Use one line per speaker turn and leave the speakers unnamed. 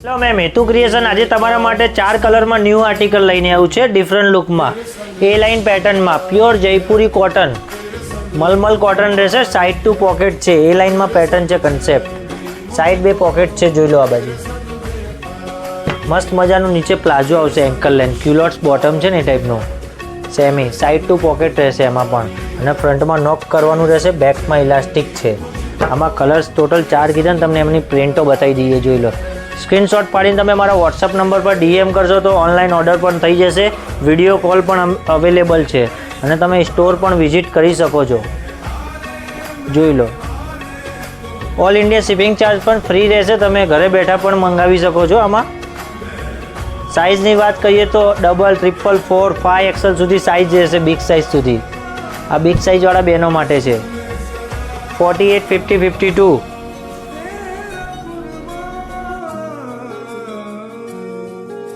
Hello ma'am, હેતુ creation આજે તમારા માટે 4 કલરમાં ન્યૂ આર્ટિકલ લઈને આવ્યું છે ડિફરન્ટ લુકમાં. એ લાઇન પેટર્નમાં પ્યોર જયપુરી કોટન, મલમલ કોટન રહેશે. સાઇડ ટુ પોકેટ છે. એ લાઇનમાં પેટર્ન છે કન્સેપ્ટ. સાઇડ 2 પોકેટ છે, જોઈ લો આ બાજુ. મસ્ત મજાનું નીચે પ્લાઝો આવશે, એન્કલ લેન્થ ક્યુલોટ્સ બોટમ છે ને એ ટાઈપનું. સેમી સાઇડ ટુ પોકેટ રહેશે એમાં પણ, અને ફ્રન્ટમાં નોક કરવાનું રહેશે. બેકમાં ઇલાસ્ટિક છે. આમાં કલર્સ ટોટલ 4 કીધા ને, તમને એમની પ્રિન્ટો બતાવી દઈએ, જોઈ લો. સ્ક્રીનશોટ પાડીને તમે મારા વોટ્સઅપ નંબર પર DM કરશો તો ઓનલાઈન ઓર્ડર પણ થઈ જશે. વિડીયો કોલ પણ અવેલેબલ છે, અને તમે સ્ટોર પણ વિઝિટ કરી શકો છો. જોઈ લો. ઓલ ઇન્ડિયા શિપિંગ ચાર્જ પણ ફ્રી રહેશે. તમે ઘરે બેઠા પણ મંગાવી શકો છો. આમાં સાઇઝની વાત કરીએ તો ડબલ, ટ્રિપલ, 4, 5 XL સુધી સાઇઝ રહેશે, બિગ સાઇઝ સુધી. આ બિગ સાઇઝવાળા બહેનો માટે છે. 48, 50, 52